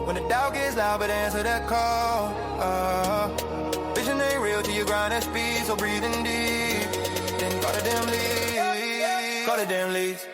When the doubt gets loud, but answer that call. Vision ain't real till you grind at speed, so breathing deep. Then call the damn leads. Call the damn leads.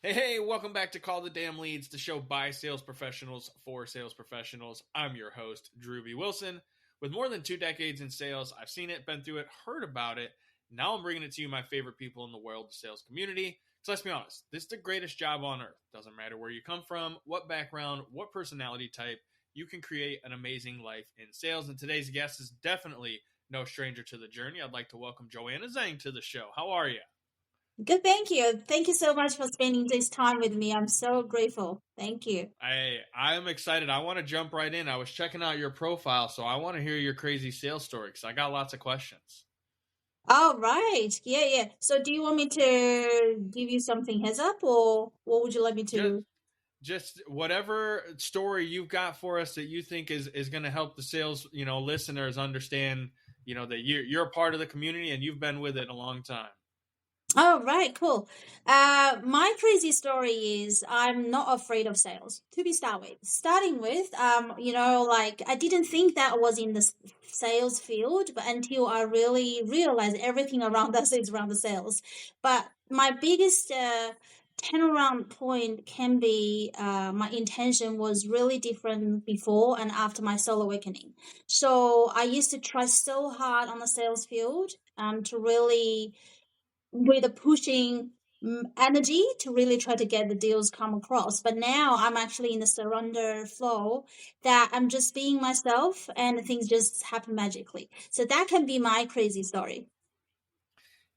Hey, welcome back to Call the Damn Leads, the show by sales professionals for sales professionals. I'm your host, Drewbie Wilson. With more than 2 decades in sales, I've seen it, been through it, heard about it. Now I'm bringing it to you, my favorite people in the world, the sales community. So let's be honest, this is the greatest job on earth. Doesn't matter where you come from, what background, what personality type, you can create an amazing life in sales. And today's guest is definitely no stranger to the journey. I'd like to welcome Joanna Zhang to the show. How are you? Good, thank you. Thank you so much for spending this time with me. I'm so grateful. Thank you. I'm excited. I want to jump right in. I was checking out your profile, so I want to hear your crazy sales story because I got lots of questions. All right. Yeah. So do you want me to give you something heads up, or what would you like me to? Just whatever story you've got for us that you think is going to help the sales, listeners understand, that you're a part of the community and you've been with it a long time. Oh, right, cool. My crazy story is I'm not afraid of sales, to be starting with. I didn't think that was in the sales field, but until I really realized everything around us is around the sales. But my biggest turnaround point can be my intention was really different before and after my soul awakening. So I used to try so hard on the sales field to really with a pushing energy to really try to get the deals come across. But now I'm actually in the surrender flow that I'm just being myself and things just happen magically. So that can be my crazy story.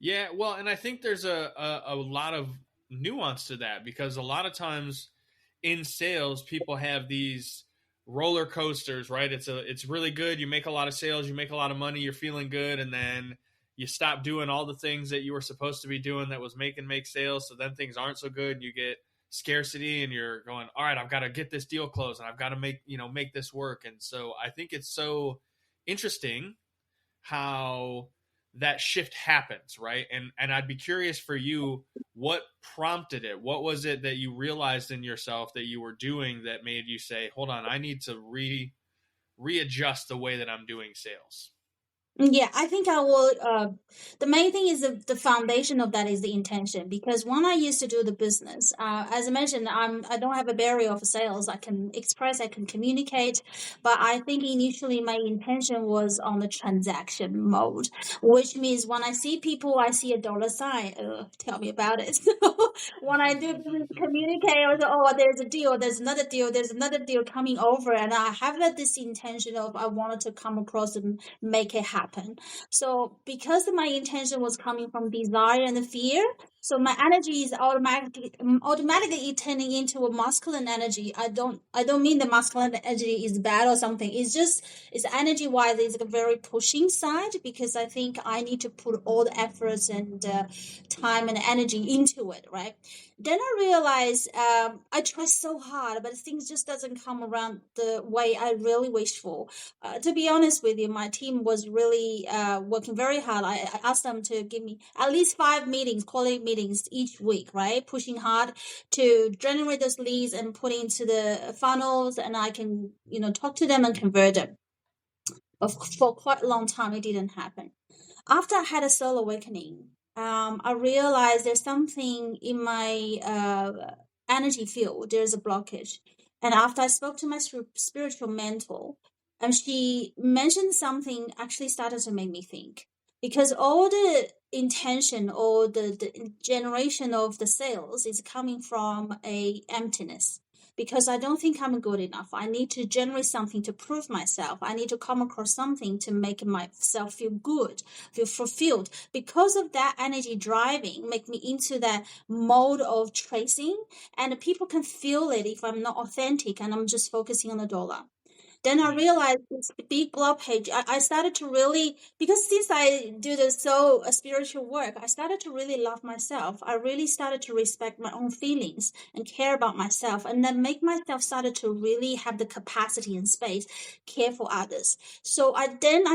Yeah, well, and I think there's a lot of nuance to that because a lot of times in sales, people have these roller coasters, right? It's really good. You make a lot of sales, you make a lot of money, you're feeling good, and then you stop doing all the things that you were supposed to be doing that was make sales. So then things aren't so good. You get scarcity and you're going, all right, I've got to get this deal closed and I've got to make this work. And so I think it's so interesting how that shift happens, right? And I'd be curious for you, what prompted it? What was it that you realized in yourself that you were doing that made you say, hold on, I need to readjust the way that I'm doing sales? Yeah, I think I will. The main thing is the foundation of that is the intention. Because when I used to do the business, as I mentioned, I don't have a barrier of sales. I can express, I can communicate. But I think initially my intention was on the transaction mode, which means when I see people, I see a dollar sign. Tell me about it. So when I do communicate, I was, oh, there's a deal, there's another deal coming over, and I have this intention of I wanted to come across and make it happen. So because my intention was coming from desire and fear, so my energy is automatically turning into a masculine energy. I don't mean the masculine energy is bad or something. It's energy wise, it's a very pushing side because I think I need to put all the efforts and time and energy into it, right? Then I realized I try so hard, but things just doesn't come around the way I really wish for. To be honest with you, my team was really working very hard. I asked them to give me at least 5 meetings, quality meetings each week, right? Pushing hard to generate those leads and put into the funnels, and I can, talk to them and convert them. But for quite a long time, it didn't happen. After I had a soul awakening, I realized there's something in my energy field. There's a blockage. And after I spoke to my spiritual mentor, and she mentioned something actually started to make me think. Because all the intention or the generation of the sales is coming from a emptiness. Because I don't think I'm good enough. I need to generate something to prove myself. I need to come across something to make myself feel good, feel fulfilled. Because of that energy driving, make me into that mode of tracing. And people can feel it if I'm not authentic and I'm just focusing on the dollar. Then I realized this big blockage. I started to really, because since I do this spiritual work, I started to really love myself. I really started to respect my own feelings and care about myself, and then make myself started to really have the capacity and space care for others. So I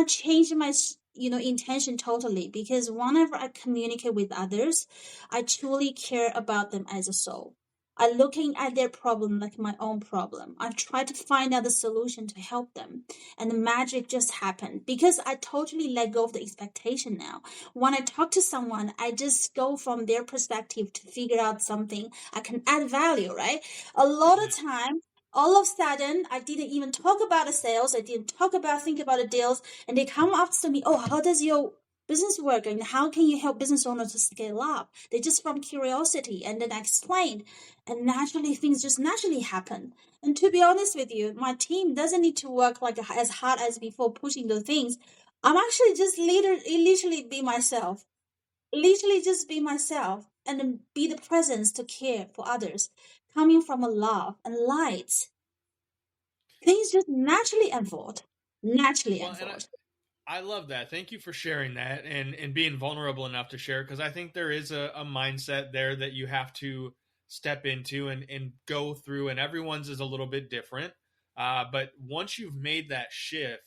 changed my intention totally, because whenever I communicate with others, I truly care about them as a soul. I'm looking at their problem like my own problem. I try to find out the solution to help them. And the magic just happened because I totally let go of the expectation now. When I talk to someone, I just go from their perspective to figure out something I can add value, right? A lot of time, all of a sudden, I didn't even talk about the sales. I didn't think about the deals. And they come up to me, oh, how does your business work? And how can you help business owners to scale up? They just from curiosity. And then I explained, and naturally things just naturally happen. And to be honest with you, my team doesn't need to work like as hard as before pushing those things. I'm actually just literally be myself, literally just be myself, and then be the presence to care for others, coming from a love and light. Things just naturally unfold, naturally Well, and unfold. I love that. Thank you for sharing that and being vulnerable enough to share, because I think there is a mindset there that you have to step into and go through, and everyone's is a little bit different. But once you've made that shift,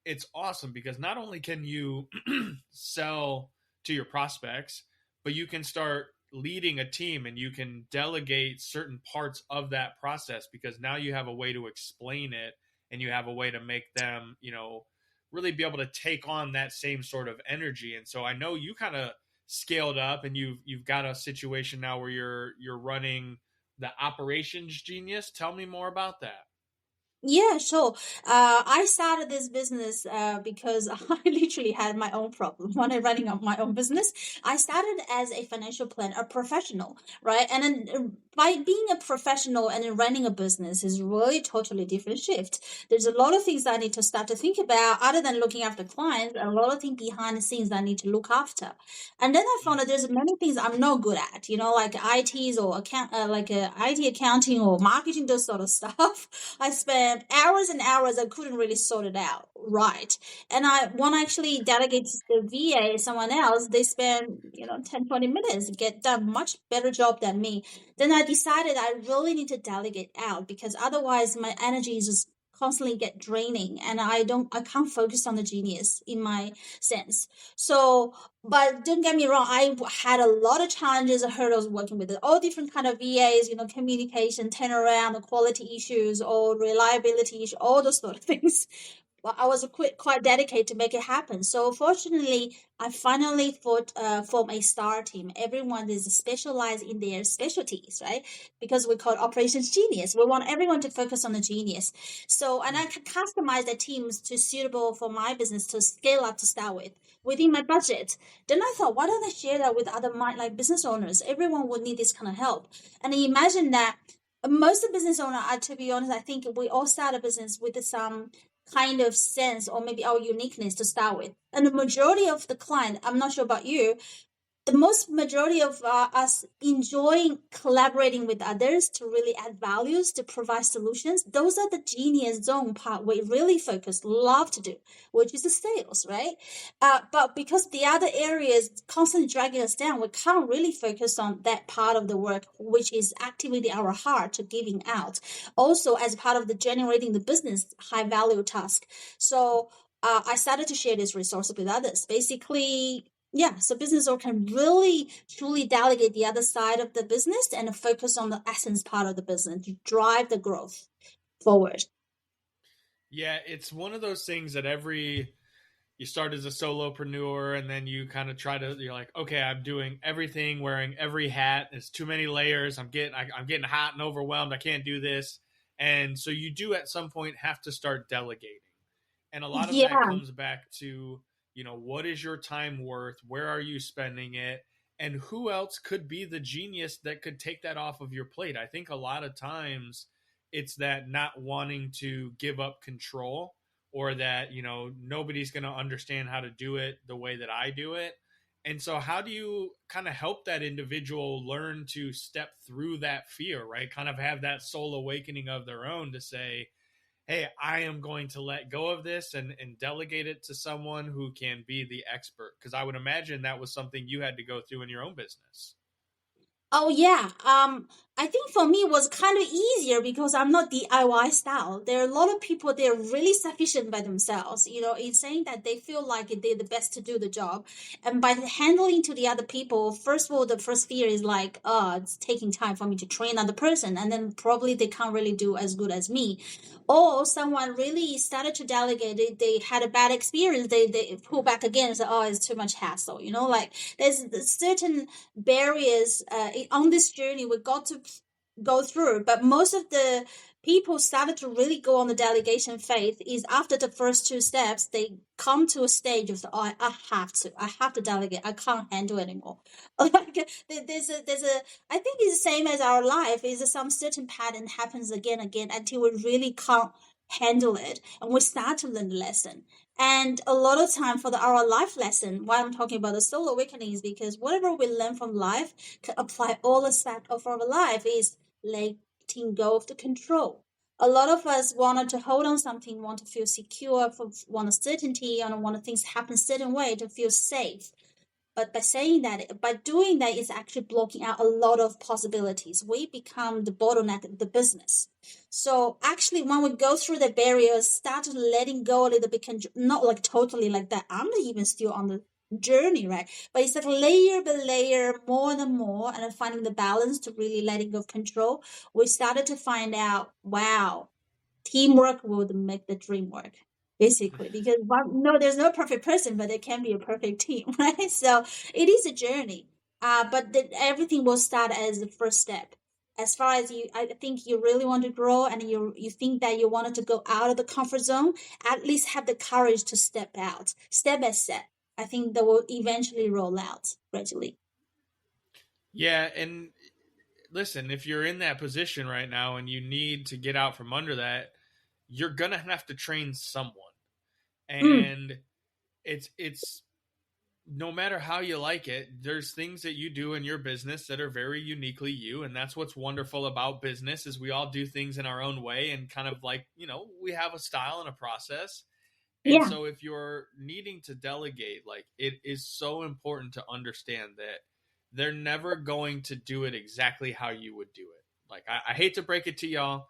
it's awesome because not only can you sell to your prospects, but you can start leading a team and you can delegate certain parts of that process because now you have a way to explain it and you have a way to make them, really be able to take on that same sort of energy. And so I know you kind of scaled up and you've got a situation now where you're running the operations genius. Tell me more about that. Yeah, sure. I started this business because I literally had my own problem when I running up my own business. I started as a financial planner, a professional, right? And then by being a professional and then running a business is really totally different shift. There's a lot of things I need to start to think about other than looking after clients, a lot of things behind the scenes I need to look after. And then I found that there's many things I'm not good at, like ITs or IT accounting or marketing, those sort of stuff. I spent hours and hours. I couldn't really sort it out right. And I when I actually delegate to the VA, someone else, they spend 10-20 minutes, get done much better job than me. Then I decided I really need to delegate out because otherwise my energy is just constantly get draining and I can't focus on the genius in my sense. So but don't get me wrong, I had a lot of challenges and hurdles working with it. All different kind of VAs, communication, turnaround, the quality issues, or reliability issues, all those sort of things. But I was quite dedicated to make it happen. So fortunately, I finally formed a star team. Everyone is specialized in their specialties, right? Because we call it operations genius. We want everyone to focus on the genius. So, and I can customize the teams to suitable for my business to scale up to start with within my budget. Then I thought, why don't I share that with other like business owners? Everyone would need this kind of help. And I imagine that most of the business owners, to be honest, I think we all start a business with some kind of sense or maybe our uniqueness to start with. And the majority of the client, I'm not sure about you, the most majority of us enjoying collaborating with others to really add values to provide solutions. Those are the genius zone part we really focus love to do, which is the sales, right? But because the other areas constantly dragging us down, we can't really focus on that part of the work, which is activating our heart to giving out, also as part of the generating the business high value task. So I started to share this resource with others. Basically, yeah, so business owner can really truly delegate the other side of the business and focus on the essence part of the business to drive the growth forward. Yeah, it's one of those things that you start as a solopreneur and then you kind of you're like, okay, I'm doing everything, wearing every hat. It's too many layers. I'm getting hot and overwhelmed. I can't do this. And so you do at some point have to start delegating. And a lot of that Yeah. comes back to, what is your time worth? Where are you spending it? And who else could be the genius that could take that off of your plate? I think a lot of times it's that not wanting to give up control, or that, nobody's going to understand how to do it the way that I do it. And so how do you kind of help that individual learn to step through that fear, right? Kind of have that soul awakening of their own to say, hey, I am going to let go of this and delegate it to someone who can be the expert. Because I would imagine that was something you had to go through in your own business. Oh yeah. I think for me it was kind of easier because I'm not DIY style. There are a lot of people, they're really sufficient by themselves, in saying that they feel like they're the best to do the job. And by handling to the other people, first of all, the first fear is like, oh, it's taking time for me to train another person. And then probably they can't really do as good as me. Or someone really started to delegate, they had a bad experience, they pull back again and say, oh, it's too much hassle. Like there's certain barriers on this journey we got to go through, but most of the people started to really go on the delegation phase is after the first two steps they come to a stage of I have to delegate, I can't handle anymore. Like there's a I think it's the same as our life, is some certain pattern happens again until we really can't handle it and we start to learn the lesson. And a lot of time for our life lesson, why I'm talking about the soul awakening is because whatever we learn from life can apply all aspects of our life, is letting go of the control. A lot of us wanted to hold on something, want to feel secure, want a certainty, and want things happen a certain way to feel safe. But by doing that, it's actually blocking out a lot of possibilities. We become the bottleneck of the business. So actually, when we go through the barriers, start letting go a little bit, not like totally like that. I'm not even still on the journey, right? But it's like layer by layer, more and more, and then finding the balance to really letting go of control. We started to find out, wow, teamwork will make the dream work, basically, because no, there's no perfect person, but there can be a perfect team. Right? So it is a journey, but everything will start as the first step. As far as I think you really want to grow and you think that you wanted to go out of the comfort zone, at least have the courage to step out, step by step. I think that will eventually roll out gradually. Yeah, and listen, if you're in that position right now and you need to get out from under that, you're gonna have to train someone. Mm, And it's no matter how you like it, there's things that you do in your business that are very uniquely you, and that's what's wonderful about business is we all do things in our own way and kind of like, we have a style and a process. And yeah. so if you're needing to delegate, like it is so important to understand that they're never going to do it exactly how you would do it. Like I hate to break it to y'all,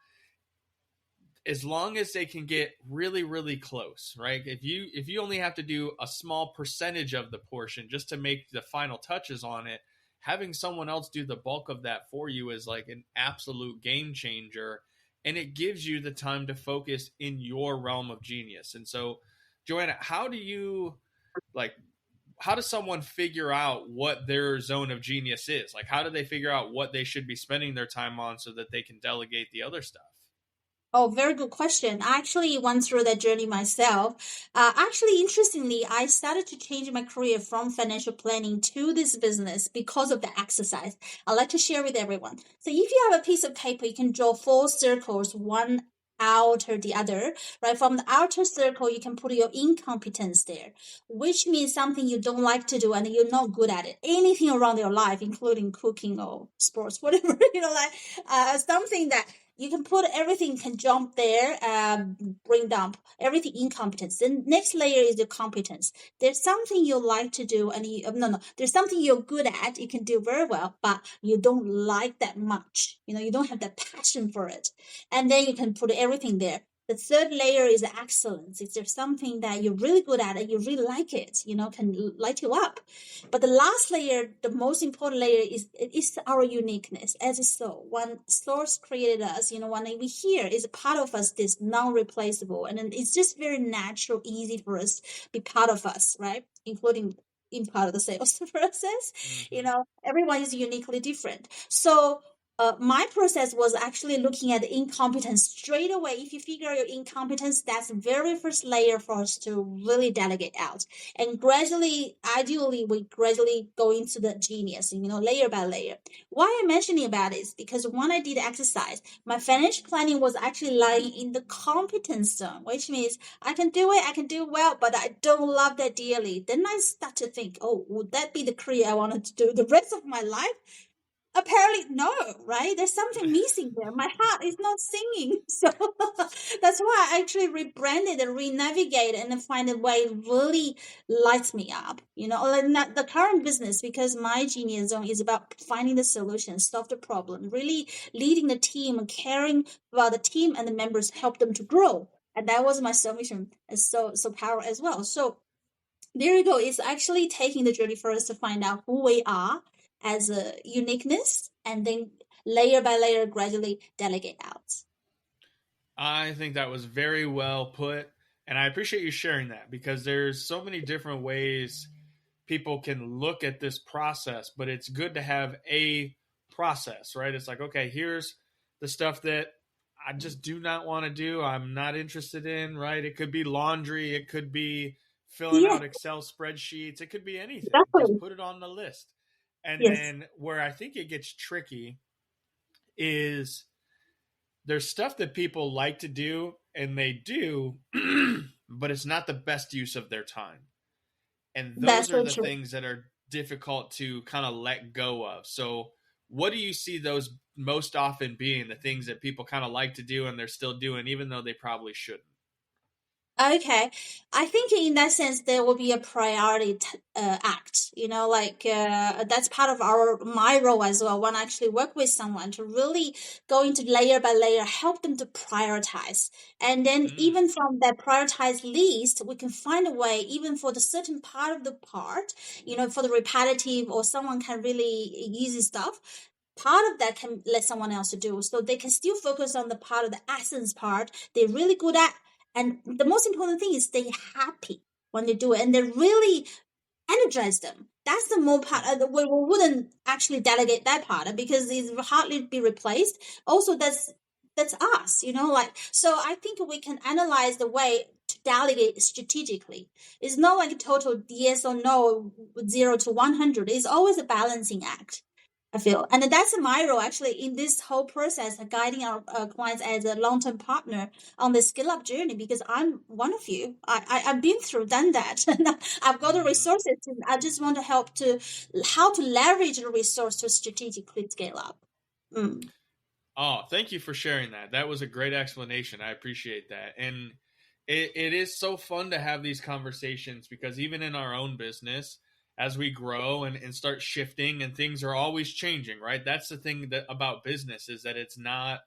as long as they can get really really close, right? If you only have to do a small percentage of the portion just to make the final touches on it, having someone else do the bulk of that for you is like an absolute game changer, and it gives you the time to focus in your realm of genius. And so, Joanna, like how does someone figure out what their zone of genius is? Like how do they figure out what they should be spending their time on so that they can delegate the other stuff? Oh, very good question. I actually went through that journey myself. Actually, interestingly, I started to change my career from financial planning to this business because of the exercise. I'd like to share with everyone. So if you have a piece of paper, you can draw four circles, one outer the other, right? From the outer circle, you can put your incompetence there, which means something you don't like to do and you're not good at it. Anything around your life, including cooking or sports, whatever, like something that you can put everything, can jump there, bring down everything incompetence. The next layer is your competence. There's something you like to do, and no, there's something you're good at, you can do very well, but you don't like that much. You don't have that passion for it. And then you can put everything there. The third layer is excellence. Is there something that you're really good at and you really like it, can light you up. But the last layer, the most important layer is our uniqueness as a soul. When source created us, when we hear is a part of us, this non-replaceable. And then it's just very natural, easy for us to be part of us, right? Including in part of the sales process. Mm-hmm. Everyone is uniquely different. So my process was actually looking at the incompetence straight away. If you figure your incompetence, that's the very first layer for us to really delegate out. And gradually, ideally, we gradually go into the genius, layer by layer. Why I'm mentioning about it is because when I did the exercise, my financial planning was actually lying in the competence zone, which means I can do it, I can do well, but I don't love that dearly. Then I start to think, oh, would that be the career I wanted to do the rest of my life? apparently no, right? There's something missing there. My heart is not singing. So that's why I actually rebranded and re-navigate and find a way it really lights me up. Like not the current business, because my genius zone is about finding the solution, solve the problem, really leading the team and caring about the team and the members, help them to grow. And that was my submission, so power as well. So there you go. It's actually taking the journey for us to find out who we are as a uniqueness, and then layer by layer gradually delegate out. I think that was very well put. And I appreciate you sharing that because there's so many different ways people can look at this process, but it's good to have a process, right? It's like, okay, here's the stuff that I just do not want to do. I'm not interested in, right? It could be laundry. It could be filling Yeah, out Excel spreadsheets. It could be anything. Just exactly. put it on the list. And Yes, then where I think it gets tricky is there's stuff that people like to do and they do, but it's not the best use of their time. And that's those are so the true. things that are difficult to kind of let go of. So, what do you see those most often being the things that people kind of like to do and they're still doing, even though they probably shouldn't? Okay, I think in that sense there will be a priority act. Like that's part of my role as well. When I actually work with someone to really go into layer by layer, help them to prioritize, and then Mm, even from that prioritized list, we can find a way, even for the certain part of the part, for the repetitive or someone can really use stuff. Part of that can let someone else to do, so they can still focus on the part of the essence part they're really good at, and the most important thing is stay happy when they do it, and they really energize them. That's the more part. mm, We wouldn't actually delegate that part because it will hardly be replaced. Also, that's us. Like, so I think we can analyze the way to delegate strategically. It's not like a total yes or no, 0 to 100. It's always a balancing act. I feel, and that's my role actually in this whole process, guiding our clients as a long-term partner on the skill up journey. Because I'm one of you. I've been through, done that, and I've got the mm. resources. And I just want to help to how to leverage the resource to strategically scale up. Mm. Oh, thank you for sharing that. That was a great explanation. I appreciate that. And it is so fun to have these conversations because even in our own business, as we grow and start shifting and things are always changing, right? That's the thing that about business is that it's not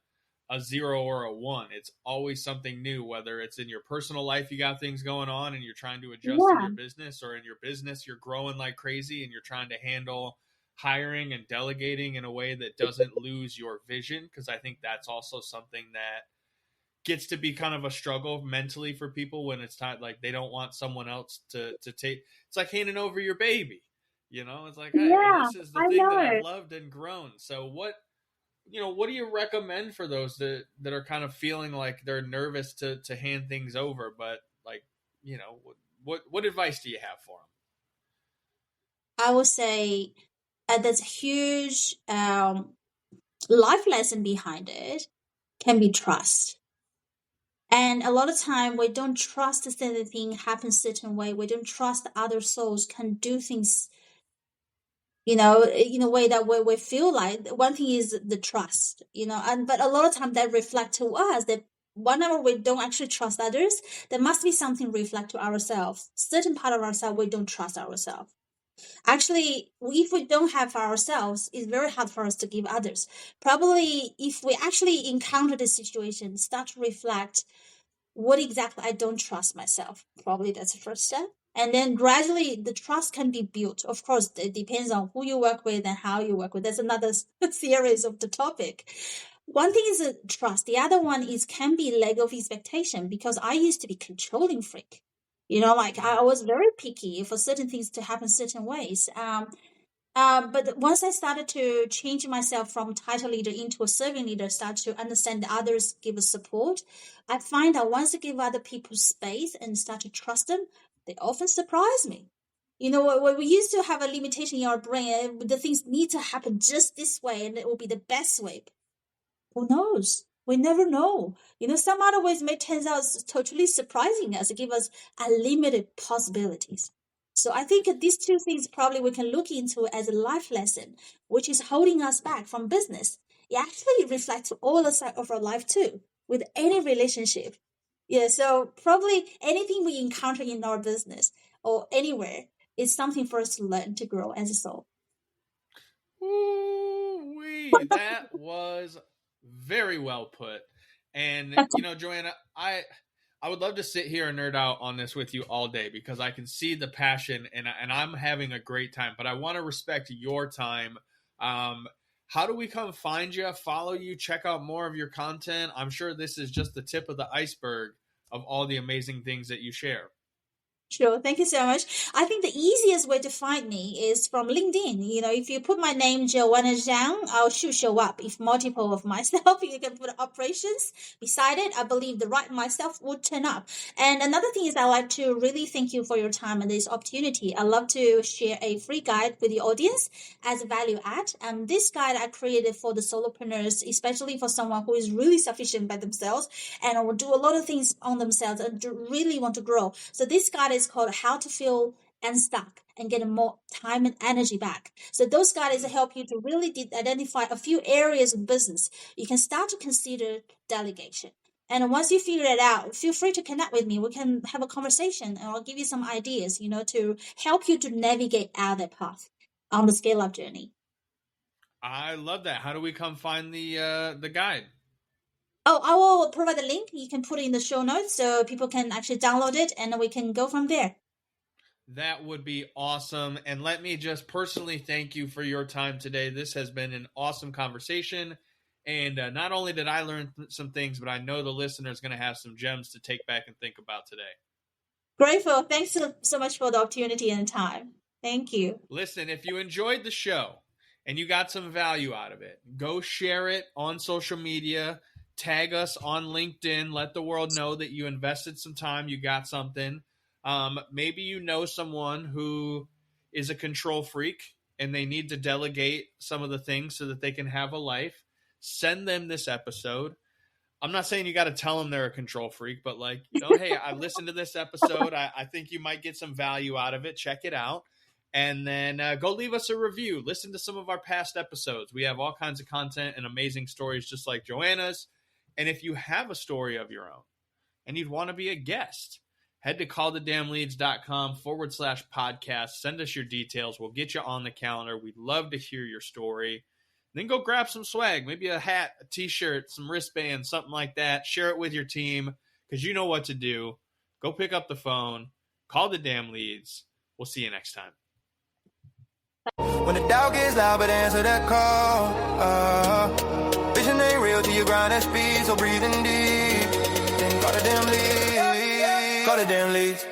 a 0 or a 1. It's always something new, whether it's in your personal life, you got things going on and you're trying to adjust in Yeah, your business, or in your business, you're growing like crazy and you're trying to handle hiring and delegating in a way that doesn't lose your vision. Because I think that's also something that gets to be kind of a struggle mentally for people when it's time, like they don't want someone else to take. It's like handing over your baby. It's like, hey, yeah, this is the I thing that I've know. loved and grown. So what do you recommend for those that are kind of feeling like they're nervous to hand things over, but like, what advice do you have for I would say there's a huge life lesson behind it. Can be trust. And a lot of time we don't trust that the thing happens certain way. We don't trust that other souls can do things, in a way that we feel like. One thing is the trust, and but a lot of time that reflect to us that whenever we don't actually trust others, there must be something reflect to ourselves. Certain part of ourselves we don't trust ourselves. Actually, if we don't have ourselves, it's very hard for us to give others. Probably if we actually encounter this situation, start to reflect what exactly I don't trust myself. Probably that's the first step. And then gradually the trust can be built. Of course, it depends on who you work with and how you work with. That's another series of the topic. One thing is trust. The other one is can be leg of expectation, because I used to be controlling freak. Like I them? was very picky for certain things to happen certain ways. But once I started to change myself from title leader into a serving leader, start to understand that others give us support, I find that once I give other people space and start to trust them, they often surprise me. When we used to have a limitation in our brain, the things need to happen just this way and it will be the best way. Who knows? We never know. Some other ways may turn out totally surprising us, give us unlimited possibilities. So I think these two things probably we can look into as a life lesson, which is holding us back from business. It actually reflects all the side of our life too, with any relationship. Yeah, so probably anything we encounter in our business or anywhere is something for us to learn to grow as a soul. Ooh-wee, that was very well put. And Joanna, I would love to sit here and nerd out on this with you all day because I can see the passion and I'm having a great time. But I want to respect your time. How do we come find you, follow you, check out more of your content? I'm sure this is just the tip of the iceberg of all the amazing things that you share. Sure. Thank you so much. I think the easiest way to find me is from LinkedIn. If you put my name, Joanna Zhang, I'll show up. If multiple of myself, you can put operations beside it. I believe the right myself would turn up. And another thing is I like to really thank you for your time and this opportunity. I love to share a free guide with the audience as a value add. And this guide I created for the solopreneurs, especially for someone who is really sufficient by themselves and will do a lot of things on themselves and really want to grow. So this guide is called How to Feel Unstuck and Get more time and energy back. So those guides help you to really identify a few areas of business. You can start to consider delegation. And once you figure it out, feel free to connect with me. We can have a conversation and I'll give you some ideas, to help you to navigate out that path on the scale up journey. I love that. How do we come find the guide? Oh, I will provide the link. You can put it in the show notes so people can actually download it and we can go from there. That would be awesome. And let me just personally thank you for your time today. This has been an awesome conversation. And not only did I learn some things, but I know the listener is going to have some gems to take back and think about today. Grateful. Thanks so much for the opportunity and time. Thank you. Listen, if you enjoyed the show and you got some value out of it, go share it on social media. Tag us on LinkedIn. Let the world know that you invested some time. You got something. Maybe you know someone who is a control freak and they need to delegate some of the things so that they can have a life. Send them this episode. I'm not saying you got to tell them they're a control freak, but hey, I listened to this episode. I think you might get some value out of it. Check it out. And then go leave us a review. Listen to some of our past episodes. We have all kinds of content and amazing stories just like Joanna's. And if you have a story of your own and you'd want to be a guest, head to callthedamnleads.com/podcast. Send us your details. We'll get you on the calendar. We'd love to hear your story. Then go grab some swag, maybe a hat, a t-shirt, some wristbands, something like that. Share it with your team because you know what to do. Go pick up the phone. Call the damn leads. We'll see you next time. When the doubt gets loud, but answer that call. Vision ain't real till you grind that speed, so breathing deep. Then call the damn leads. Call the damn leads.